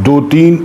2-3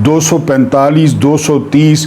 245, 230,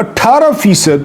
18%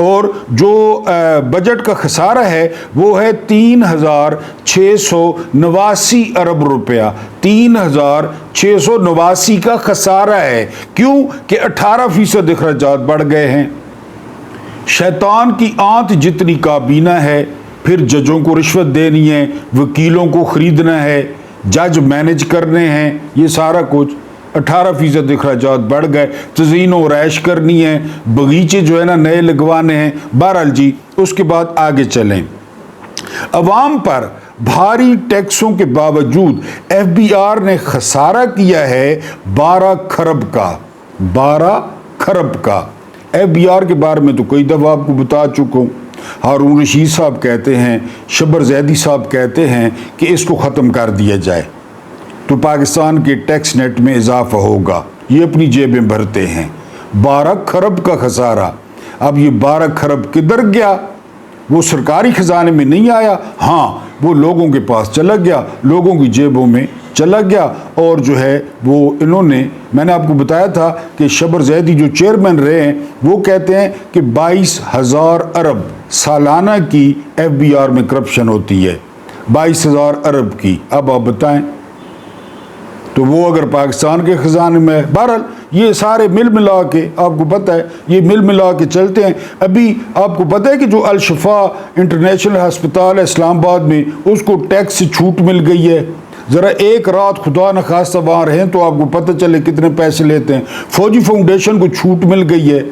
اور جو بجٹ کا خسارہ ہے وہ ہے 3689 ارب روپیہ. 3689 کا خسارہ ہے. کیوں کہ 18% اخراجات بڑھ گئے ہیں. شیطان کی آنت جتنی کابینہ ہے. پھر ججوں کو رشوت دینی ہے، وکیلوں کو خریدنا ہے، جج مینج کرنے ہیں، یہ سارا کچھ. 18% اخراجات بڑھ گئے. تزئین و رائش کرنی ہے، باغیچے جو ہے نا نئے لگوانے ہیں. بہرحال جی اس کے بعد آگے چلیں. عوام پر بھاری ٹیکسوں کے باوجود ایف بی آر نے خسارہ کیا ہے 12 کھرب کا. 12 کھرب کا. ایف بی آر کے بارے میں تو کئی دفعہ آپ کو بتا چکا ہوں. ہارون رشید صاحب کہتے ہیں، شبر زیدی صاحب کہتے ہیں کہ اس کو ختم کر دیا جائے تو پاکستان کے ٹیکس نیٹ میں اضافہ ہوگا. یہ اپنی جیبیں بھرتے ہیں. 12 کھرب کا خسارہ. اب یہ 12 کھرب کدھر گیا؟ وہ سرکاری خزانے میں نہیں آیا، ہاں وہ لوگوں کے پاس چلا گیا، لوگوں کی جیبوں میں چلا گیا. اور جو ہے وہ انہوں نے، میں نے آپ کو بتایا تھا کہ شبر زیدی جو چیئرمین رہے ہیں وہ کہتے ہیں کہ 22,000 ارب سالانہ کی ایف بی آر میں کرپشن ہوتی ہے. 22,000 ارب کی. اب آپ بتائیں تو وہ اگر پاکستان کے خزانے میں. بہرحال یہ سارے مل ملا کے آپ کو پتہ ہے، یہ مل ملا کے چلتے ہیں. ابھی آپ کو پتہ ہے کہ جو الشفا انٹرنیشنل ہسپتال ہے اسلام آباد میں، اس کو ٹیکس سے چھوٹ مل گئی ہے. ذرا ایک رات خدا نخواستہ وہاں رہیں تو آپ کو پتہ چلے کتنے پیسے لیتے ہیں. فوجی فاؤنڈیشن کو چھوٹ مل گئی ہے.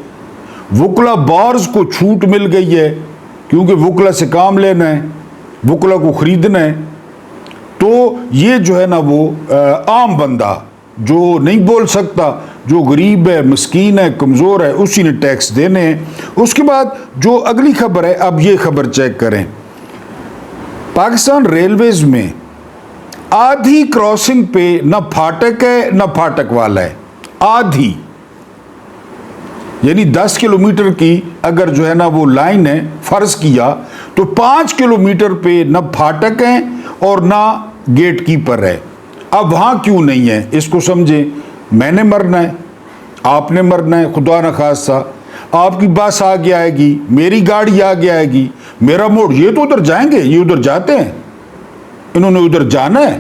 وکلا بارز کو چھوٹ مل گئی ہے کیونکہ وکلا سے کام لینا ہے، وکلا کو خریدنا ہے. تو یہ جو ہے نا وہ عام بندہ جو نہیں بول سکتا، جو غریب ہے، مسکین ہے، کمزور ہے، اسی نے ٹیکس دینے ہیں. اس کے بعد جو اگلی خبر ہے، اب یہ خبر چیک کریں. پاکستان ریلویز میں آدھی کراسنگ پہ نہ پھاٹک ہے نہ پھاٹک والا ہے. آدھی یعنی 10 کلومیٹر کی اگر جو ہے نا وہ لائن ہے فرض کیا تو 5 کلومیٹر پہ نہ پھاٹک ہے اور نہ گیٹ کیپر ہے. اب وہاں کیوں نہیں ہے اس کو سمجھیں. میں نے مرنا ہے، آپ نے مرنا ہے، خدا نخواستہ آپ کی بس آگے آئے گی، میری گاڑی آگے آئے گی، میرا موڑ. یہ تو ادھر جائیں گے، یہ ادھر جاتے ہیں، انہوں نے ادھر جانا ہے،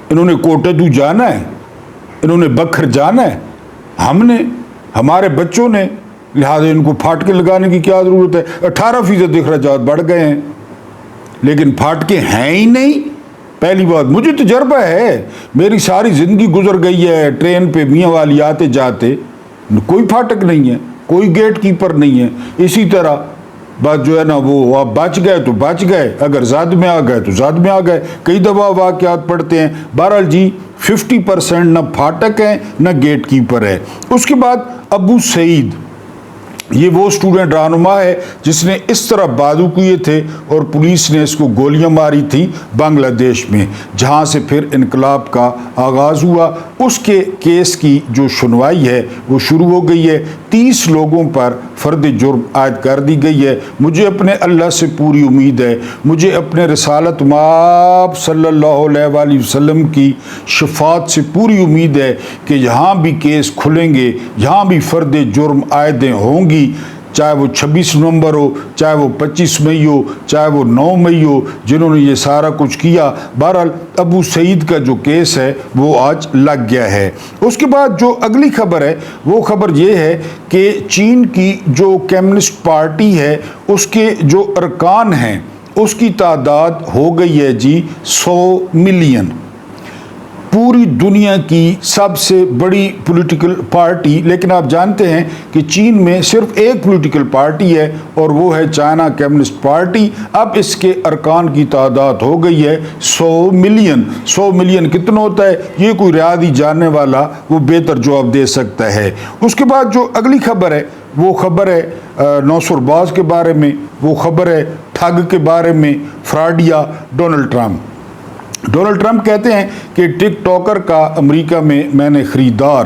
انہوں نے کوٹے دو جانا ہے، انہوں نے بکھر جانا ہے، ہم نے، ہمارے بچوں نے. لہٰذا ان کو پھاٹکے لگانے کی کیا ضرورت ہے؟ 18% اخراجات بڑھ گئے ہیں لیکن پھاٹکے ہیں ہی نہیں. پہلی بات مجھے تجربہ ہے، میری ساری زندگی گزر گئی ہے ٹرین پہ میاں والی آتے جاتے، کوئی پھاٹک نہیں ہے، کوئی گیٹ کیپر نہیں ہے. اسی طرح بات جو ہے نا وہ آپ بچ گئے تو بچ گئے، اگر زاد میں آ گئے تو زاد میں آ گئے. کئی دفعہ واقعات پڑھتے ہیں. بہرحال جی 50% نہ پھاٹک ہے نہ گیٹ کیپر ہے. اس کے بعد ابو سعید، یہ وہ اسٹوڈنٹ رہنما ہے جس نے اس طرح بازو کیے تھے اور پولیس نے اس کو گولیاں ماری تھیں بنگلہ دیش میں، جہاں سے پھر انقلاب کا آغاز ہوا. اس کے کیس کی جو سنوائی ہے وہ شروع ہو گئی ہے. 30 لوگوں پر فرد جرم عائد کر دی گئی ہے. مجھے اپنے اللہ سے پوری امید ہے، مجھے اپنے رسالت مآب صلی اللہ علیہ وآلہ وسلم کی شفاعت سے پوری امید ہے کہ یہاں بھی کیس کھلیں گے، یہاں بھی فرد جرم عائدیں ہوں گی، چاہے وہ 26 نومبر ہو، چاہے وہ 25 مئی ہو، چاہے وہ 9 مئی ہو، جنہوں نے یہ سارا کچھ کیا. بہرحال ابو سعید کا جو کیس ہے وہ آج لگ گیا ہے. اس کے بعد جو اگلی خبر ہے وہ خبر یہ ہے کہ چین کی جو کمیونسٹ پارٹی ہے اس کے جو ارکان ہیں اس کی تعداد ہو گئی ہے جی 100 ملین. پوری دنیا کی سب سے بڑی پولیٹیکل پارٹی. لیکن آپ جانتے ہیں کہ چین میں صرف ایک پولیٹیکل پارٹی ہے اور وہ ہے چائنا کمیونسٹ پارٹی. اب اس کے ارکان کی تعداد ہو گئی ہے 100 ملین. 100 ملین کتنا ہوتا ہے یہ کوئی ریاضی جاننے والا وہ بہتر جواب دے سکتا ہے. اس کے بعد جو اگلی خبر ہے وہ خبر ہے نوسر باز کے بارے میں، وہ خبر ہے ٹھگ کے بارے میں، فراڈیا ڈونلڈ ٹرمپ. ڈونلڈ ٹرمپ کہتے ہیں کہ ٹک ٹاکر کا امریکہ میں نے خریدار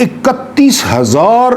31,000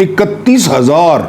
31,000,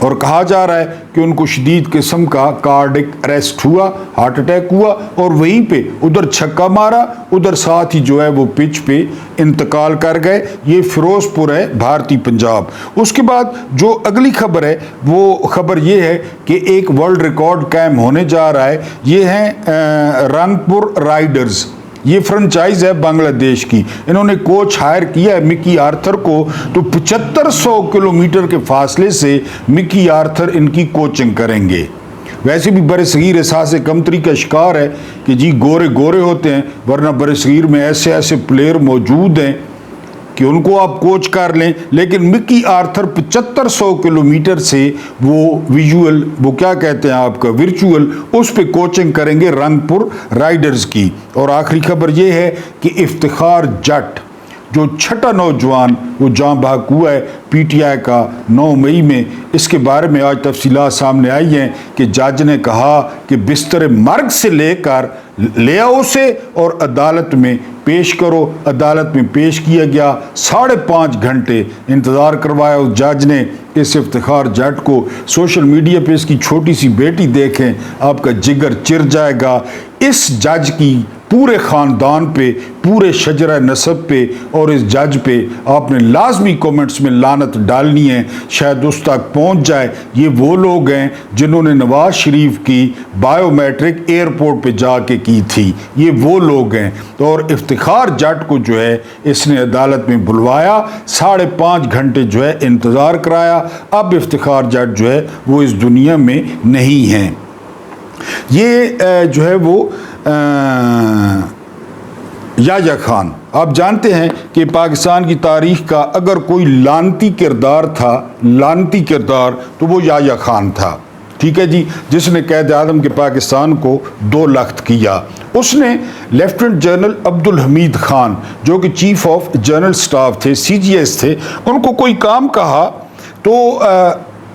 اور کہا جا رہا ہے کہ ان کو شدید قسم کا کارڈک اریسٹ ہوا، ہارٹ اٹیک ہوا، اور وہیں پہ ادھر چھکا مارا، ادھر ساتھ ہی جو ہے وہ پچ پہ انتقال کر گئے۔ یہ فیروز پور ہے، بھارتی پنجاب۔ اس کے بعد جو اگلی خبر ہے وہ خبر یہ ہے کہ ایک ورلڈ ریکارڈ قائم ہونے جا رہا ہے۔ یہ ہیں رنگپور رائڈرز، یہ فرنچائز ہے بنگلہ دیش کی۔ انہوں نے کوچ ہائر کیا ہے مکی آرتھر کو، تو 7500 کلومیٹر کے فاصلے سے مکی آرتھر ان کی کوچنگ کریں گے۔ ویسے بھی برصغیر احساس کمتری کا شکار ہے کہ جی گورے گورے ہوتے ہیں، ورنہ برصغیر میں ایسے ایسے پلیئر موجود ہیں کہ ان کو آپ کوچ کر لیں، لیکن مکی آرتھر 7500 کلومیٹر سے وہ کیا کہتے ہیں آپ کا ورچوئل، اس پہ کوچنگ کریں گے رنگپور رائڈرز کی۔ اور آخری خبر یہ ہے کہ افتخار جٹ جو چھٹا نوجوان وہ جاں بحق ہوا ہے پی ٹی آئی کا 9 مئی میں، اس کے بارے میں آج تفصیلات سامنے آئی ہیں کہ جج نے کہا کہ بستر مرگ سے لے کر لے آؤ اسے اور عدالت میں پیش کرو۔ عدالت میں پیش کیا گیا، 5.5 گھنٹے انتظار کروایا اس جج نے اس افتخار جٹ کو۔ سوشل میڈیا پہ اس کی چھوٹی سی بیٹی دیکھیں، آپ کا جگر چر جائے گا۔ اس جج کی پورے خاندان پہ، پورے شجرہ نسب پہ اور اس جج پہ آپ نے لازمی کومنٹس میں لعنت ڈالنی ہے، شاید اس تک پہنچ جائے۔ یہ وہ لوگ ہیں جنہوں نے نواز شریف کی بائیو میٹرک ایئرپورٹ پہ جا کے کی تھی، یہ وہ لوگ ہیں۔ اور افتخار جٹ کو جو ہے اس نے عدالت میں بلوایا، 5.5 گھنٹے جو ہے انتظار کرایا۔ اب افتخار جٹ جو ہے وہ اس دنیا میں نہیں ہیں۔ یہ جو ہے وہ یحییٰ خان، آپ جانتے ہیں کہ پاکستان کی تاریخ کا اگر کوئی لعنتی کردار تھا، لعنتی کردار، تو وہ یحییٰ خان تھا، ٹھیک ہے جی، جس نے قائد اعظم کے پاکستان کو 2 لخت کیا۔ اس نے لیفٹیننٹ جنرل عبدالحمید خان جو کہ چیف آف جنرل سٹاف تھے، CGS تھے، ان کو کوئی کام کہا تو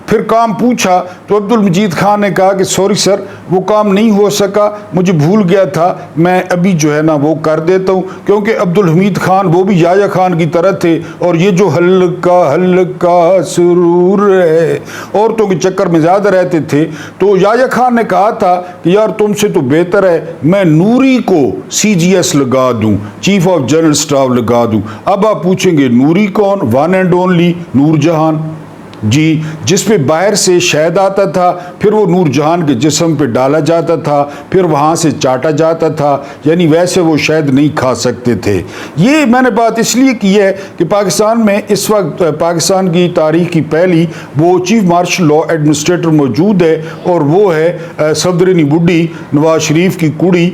پھر کام پوچھا تو عبدالمجید خان نے کہا کہ سوری سر وہ کام نہیں ہو سکا، مجھے بھول گیا تھا، میں ابھی جو ہے نا وہ کر دیتا ہوں، کیونکہ عبدالحمید خان وہ بھی یحییٰ خان کی طرح تھے، اور یہ جو ہلکا ہلکا سرور ہے عورتوں کے چکر میں زیادہ رہتے تھے، تو یحییٰ خان نے کہا تھا کہ یار تم سے تو بہتر ہے میں نوری کو CGS لگا دوں، چیف آف جنرل سٹاف لگا دوں۔ اب آپ پوچھیں گے نوری کون؟ ون اینڈ اونلی نور جہان جی، جس پہ باہر سے شہد آتا تھا، پھر وہ نور جہان کے جسم پہ ڈالا جاتا تھا، پھر وہاں سے چاٹا جاتا تھا، یعنی ویسے وہ شہد نہیں کھا سکتے تھے۔ یہ میں نے بات اس لیے کی ہے کہ پاکستان میں اس وقت پاکستان کی تاریخ کی پہلی وہ چیف مارشل لا ایڈمنسٹریٹر موجود ہے، اور وہ ہے صفدرنی بڈھی نواز شریف کی کڑی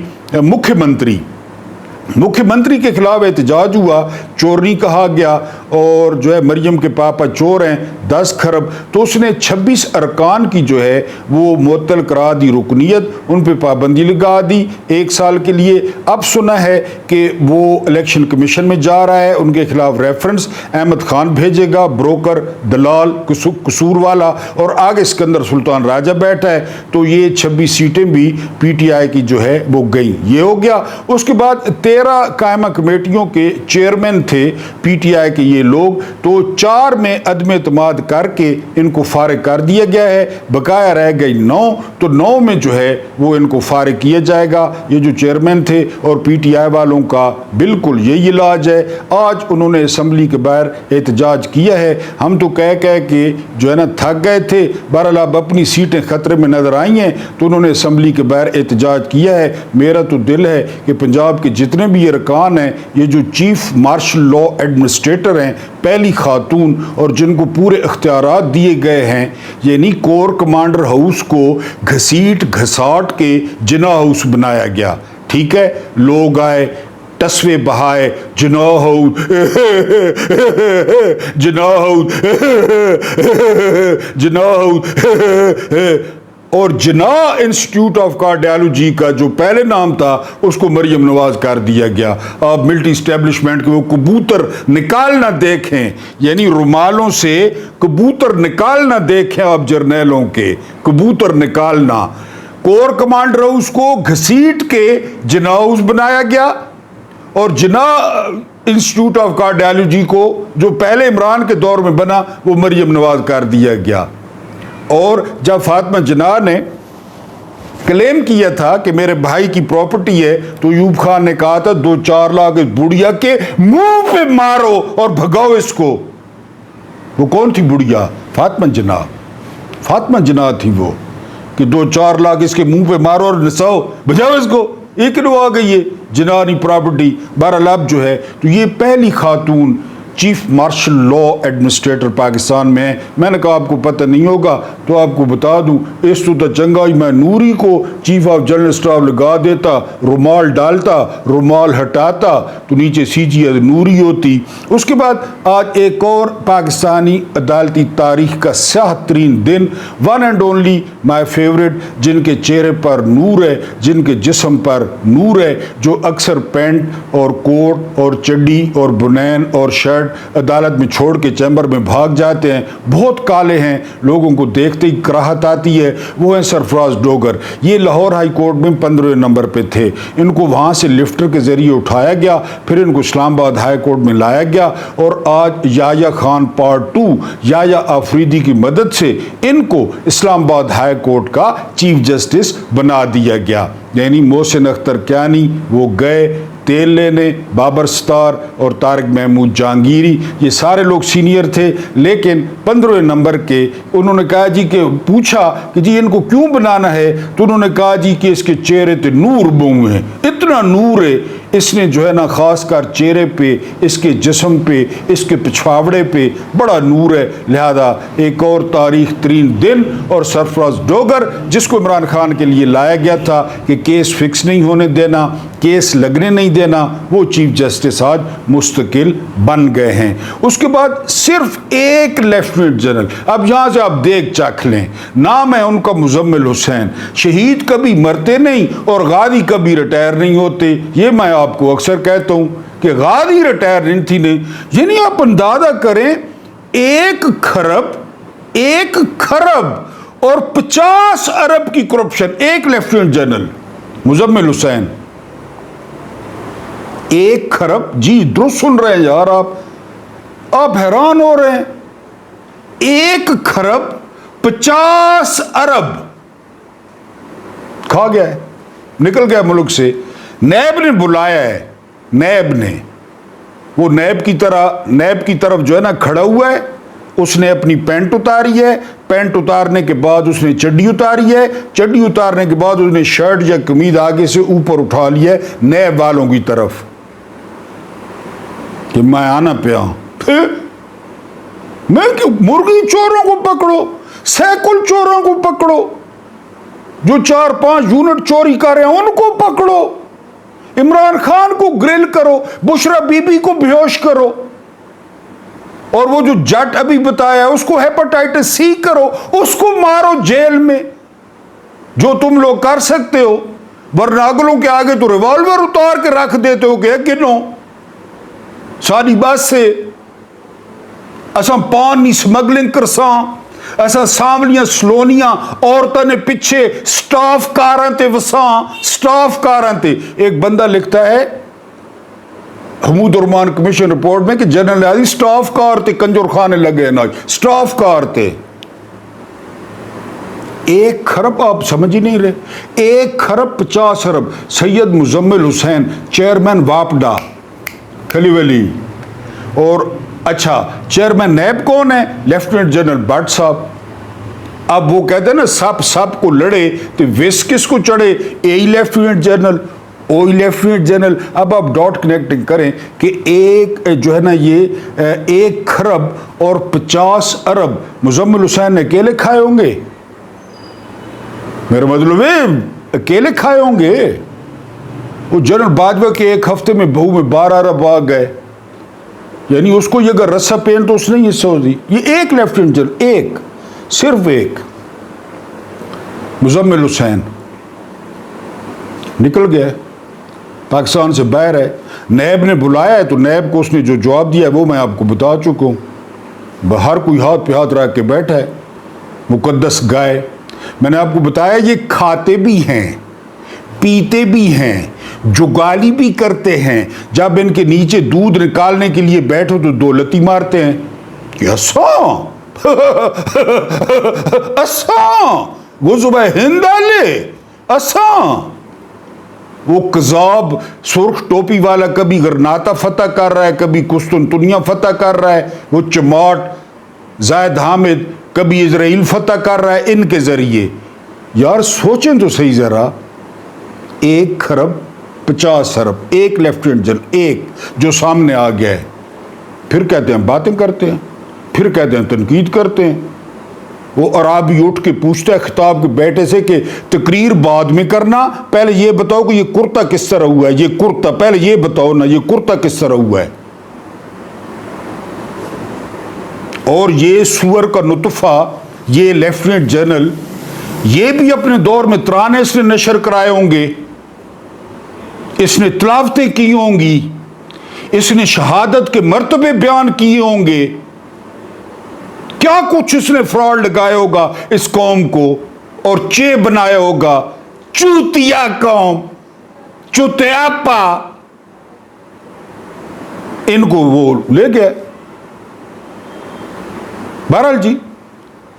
مکھیہ منتری کے خلاف احتجاج ہوا، چورنی کہا گیا، اور جو ہے مریم کے پاپا چور ہیں 10 کھرب، تو اس نے 26 ارکان کی جو ہے وہ معطل کرا دی رکنیت، ان پہ پابندی لگا دی 1 سال کے لیے۔ اب سنا ہے کہ وہ الیکشن کمیشن میں جا رہا ہے، ان کے خلاف ریفرنس احمد خان بھیجے گا، بروکر دلال قصور والا، اور آگے اسکندر سلطان راجہ بیٹھا ہے، تو یہ 26 سیٹیں بھی پی ٹی آئی کی جو ہے وہ گئی۔ یہ ہو گیا۔ اس کے بعد 13 قائمہ کمیٹیوں کے چیئرمین تھے پی ٹی آئی کے یہ لوگ، تو 4 میں عدم اعتماد کر کے ان کو فارغ کر دیا گیا ہے، بقایا رہ گئی 9، تو 9 میں جو ہے وہ ان کو فارغ کیا جائے گا، یہ جو چیئرمین تھے۔ اور پی ٹی آئی والوں کا بالکل یہی علاج ہے۔ آج انہوں نے اسمبلی کے باہر احتجاج کیا ہے، ہم تو کہہ کے جو ہے نا تھک گئے تھے، بہرحال اب اپنی سیٹیں خطرے میں نظر آئی ہیں تو انہوں نے اسمبلی کے باہر احتجاج کیا ہے۔ میرا تو دل ہے کہ پنجاب کے جتنے بھی ارکان ہیں، یہ جو چیف مارشل لا ایڈمنسٹریٹر ہیں، پہلی خاتون، اور جن کو پورے اختیارات دیے گئے ہیں، یعنی کور کمانڈر ہاؤس کو گھسیٹ گھساٹ کے جناح ہاؤس بنایا گیا، ٹھیک ہے، لوگ آئے ٹسوے بہائے، جناح ہاؤس جناح ہاؤس جناح ہاؤس، اور جناح انسٹیٹیوٹ آف کارڈیالوجی کا جو پہلے نام تھا اس کو مریم نواز کر دیا گیا۔ آپ ملٹری اسٹیبلشمنٹ کے وہ کبوتر نکالنا دیکھیں، یعنی رومالوں سے کبوتر نکالنا دیکھیں آپ جرنیلوں کے، کبوتر نکالنا۔ کور کمانڈر ہاؤس کو گھسیٹ کے جناح ہاؤس بنایا گیا، اور جناح انسٹیٹیوٹ آف کارڈیالوجی کو جو پہلے عمران کے دور میں بنا وہ مریم نواز کر دیا گیا۔ اور جب فاطمہ جناح نے کلیم کیا تھا کہ میرے بھائی کی پراپرٹی ہے تو ایوب خان نے کہا تھا 2-4 لاکھ اس بڑھیا کے منہ پہ مارو اور بھگاؤ اس کو. وہ کون تھی بڑھیا؟ فاطمہ جناح. فاطمہ جناح تھی وہ کہ 2-4 لاکھ اس کے منہ پہ مارو اور نساؤ، بجاؤ اس کو. ایک نو آ گئی ہے جنانی پراپرٹی. بہرحال اب جو ہے تو یہ پہلی خاتون chief martial law administrator Pakistan میں. میں نے کہا آپ کو پتہ نہیں ہوگا تو آپ کو بتا دوں، اس تو چنگا میں نوری کو چیف آف جنرل اسٹاف لگا دیتا، رومال ڈالتا، رومال ہٹاتا تو نیچے سی جی نوری ہوتی. اس کے بعد آج ایک اور پاکستانی عدالتی تاریخ کا سیاہ ترین دن، one and only my favourite, جن کے چہرے پر نور ہے، جن کے جسم پر نور ہے، جو اکثر پینٹ اور کوٹ اور چڈی اور بنین اور شرٹ عدالت میں چھوڑ کے چیمبر میں بھاگ جاتے ہیں، بہت کالے ہیں، لوگوں کو دیکھتے ہی کراہت آتی ہے. وہ ہیں سرفراز ڈوگر. یہ لاہور ہائی کورٹ میں 15 نمبر پہ تھے. ان کو وہاں سے لفٹر کے ذریعے اٹھایا گیا، پھر ان کو اسلام آباد ہائی کورٹ میں لایا گیا اور آج یحییٰ خان پارٹ 2 یحییٰ آفریدی کی مدد سے ان کو اسلام آباد ہائی کورٹ کا چیف جسٹس بنا دیا گیا. یعنی محسن اختر کیانی وہ گئے تیل لینے، بابر ستار اور طارق محمود جہانگیری، یہ سارے لوگ سینئر تھے، لیکن 15 نمبر کے انہوں نے کہا جی کہ پوچھا کہ جی ان کو کیوں بنانا ہے تو انہوں نے کہا جی کہ اس کے چہرے تے نور بہو ہیں، اتنا نور ہے اس نے جو ہے نا، خاص کر چہرے پہ، اس کے جسم پہ، اس کے پچھاوڑے پہ بڑا نور ہے. لہذا ایک اور تاریخ ترین دن. اور سرفراز ڈوگر جس کو عمران خان کے لیے لایا گیا تھا کہ کیس فکس نہیں ہونے دینا، کیس لگنے نہیں دینا، وہ چیف جسٹس آج مستقل بن گئے ہیں. اس کے بعد صرف ایک لیفٹیننٹ جنرل، اب یہاں سے آپ دیکھ چکھ لیں، نام ہے ان کا مزمل حسین. شہید کبھی مرتے نہیں اور غازی کبھی ریٹائر نہیں ہوتے. یہ میں آپ کو اکثر کہتا ہوں کہ غازی ریٹائر نہیں تھی نہیں. یعنی آپ اندازہ کریں 1 خرب اور 50 ارب کی کرپشن. ایک لیفٹیننٹ جنرل مزمل حسین، 1 خرب، جی درست سن رہے ہیں یار، آپ حیران ہو رہے ہیں. 1 خرب 50 ارب کھا گیا ہے، نکل گیا ملک سے. نیب نے بلایا ہے، نیب نے، وہ نیب کی طرف جو ہے نا کھڑا ہوا ہے. اس نے اپنی پینٹ اتاری ہے، پینٹ اتارنے کے بعد اس نے چڈی اتاری ہے، چڈی اتارنے کے بعد اس نے شرٹ یا قمیض آگے سے اوپر اٹھا لیا ہے نیب والوں کی طرف کہ میں آنا پہ ہوں. پھر میں کہ مرغی چوروں کو پکڑو، سیکل چوروں کو پکڑو، جو 4-5 یونٹ چوری کر رہے ہیں ان کو پکڑو، عمران خان کو گرل کرو، بشرا بی بی کو بیہوش کرو، اور وہ جو جٹ ابھی بتایا اس کو ہیپاٹائٹس سی کرو، اس کو مارو جیل میں، جو تم لوگ کر سکتے ہو. ورنہ اگلوں کے آگے تو ریوالور اتار کے رکھ دیتے ہو کہ کنو ساری بات سے اساں پانی سمگلنگ کرساں، ایسا ساملیاں سلونیاں عورتوں نے پیچھے سٹاف کاراں تے وساں، سٹاف کاراں تے. ایک بندہ لکھتا ہے حمود ارمان کمیشن رپورٹ میں کہ جنرل علی سٹاف کار تے کنجر خانے لگے نا، سٹاف کار تے. 1 خرب آپ سمجھ ہی نہیں رہے، 1 خرب 50 ارب. سید مزمل حسین چیئرمین واپڈا کھلی ولی. اور اچھا چیئرمین نیب کون ہے؟ لیفٹیننٹ جنرل بٹ صاحب. اب وہ کہتے ہیں نا سب کو لڑے تو وس کس کو چڑھے؟ یہی لیفٹیننٹ جنرل، وہی لیفٹیننٹ جنرل. اب آپ ڈاٹ کنیکٹنگ کریں کہ ایک جو ہے نا یہ 1 خرب اور 50 ارب مزمل حسین نے اکیلے کھائے ہوں گے. میرا مطلب ہے اکیلے کھائے ہوں گے. وہ جنرل باجوہ کے 1 ہفتے میں بہو میں 12 ارب آ گئے. یعنی اس کو یہ اگر رسا پین تو اس نے یہ سو دی. یہ ایک لیفٹیننٹ جنرل، صرف ایک مزمل حسین نکل گیا، پاکستان سے باہر ہے. نیب نے بلایا ہے تو نیب کو اس نے جو جواب دیا ہے وہ میں آپ کو بتا چکا ہوں. ہر کوئی ہاتھ پہ ہاتھ رکھ کے بیٹھا ہے. مقدس گائے میں نے آپ کو بتایا یہ کھاتے بھی ہیں، پیتے بھی ہیں، جگالی بھی کرتے ہیں. جب ان کے نیچے دودھ نکالنے کے لیے بیٹھو تو 2 لتی مارتے ہیں. اساں غزوہ ہند والے اساں وہ قذاب سرخ ٹوپی والا کبھی غرناطہ فتح کر رہا ہے، کبھی قسطنطنیہ فتح کر رہا ہے، وہ چماٹ زائد حامد کبھی اسرائیل فتح کر رہا ہے ان کے ذریعے۔ یار سوچیں تو صحیح ذرا، 1,50 ارب ایک لیفٹیننٹ جنرل، ایک جو سامنے آ گیا ہے، پھر کہتے ہیں باتیں کرتے ہیں، پھر کہتے ہیں تنقید کرتے ہیں۔ وہ عرابی اٹھ کے پوچھتا ہے خطاب کے بیٹے سے کہ تقریر بعد میں کرنا، پہلے یہ بتاؤ کہ یہ کرتا کس طرح ہوا ہے، یہ کرتا پہلے یہ بتاؤ نا، یہ کرتا کس طرح ہوا ہے۔ اور یہ سور کا نطفہ، یہ لیفٹیننٹ جنرل، یہ بھی اپنے دور میں ترانے اس نے نشر کرائے ہوں گے، اس نے تلاوتیں کی ہوں گی، اس نے شہادت کے مرتبے بیان کیے ہوں گے، کیا کچھ اس نے فراڈ لگایا ہوگا اس قوم کو اور چے بنایا ہوگا۔ چوتیا قوم، چوتیاپا، ان کو وہ لے گئے۔ بہرحال جی،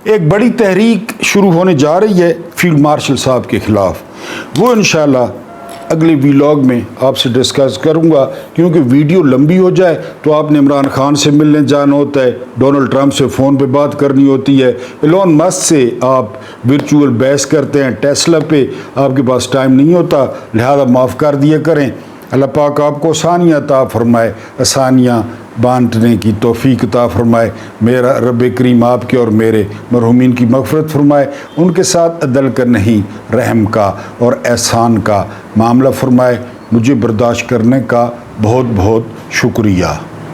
ایک بڑی تحریک شروع ہونے جا رہی ہے فیلڈ مارشل صاحب کے خلاف، وہ انشاءاللہ اگلے ویلاگ میں آپ سے ڈسکس کروں گا، کیونکہ ویڈیو لمبی ہو جائے تو آپ نے عمران خان سے ملنے جانا ہوتا ہے، ڈونلڈ ٹرمپ سے فون پہ بات کرنی ہوتی ہے، ایلون مسک سے آپ ورچوئل بحث کرتے ہیں، ٹیسلا پہ آپ کے پاس ٹائم نہیں ہوتا، لہذا معاف کر دیا کریں۔ اللہ پاک آپ کو آسانیاں عطا فرمائے، آسانیاں بانٹنے کی توفیق عطا فرمائے۔ میرا رب کریم آپ کے اور میرے مرحومین کی مغفرت فرمائے، ان کے ساتھ عدل کا نہیں رحم کا اور احسان کا معاملہ فرمائے۔ مجھے برداشت کرنے کا بہت بہت شکریہ۔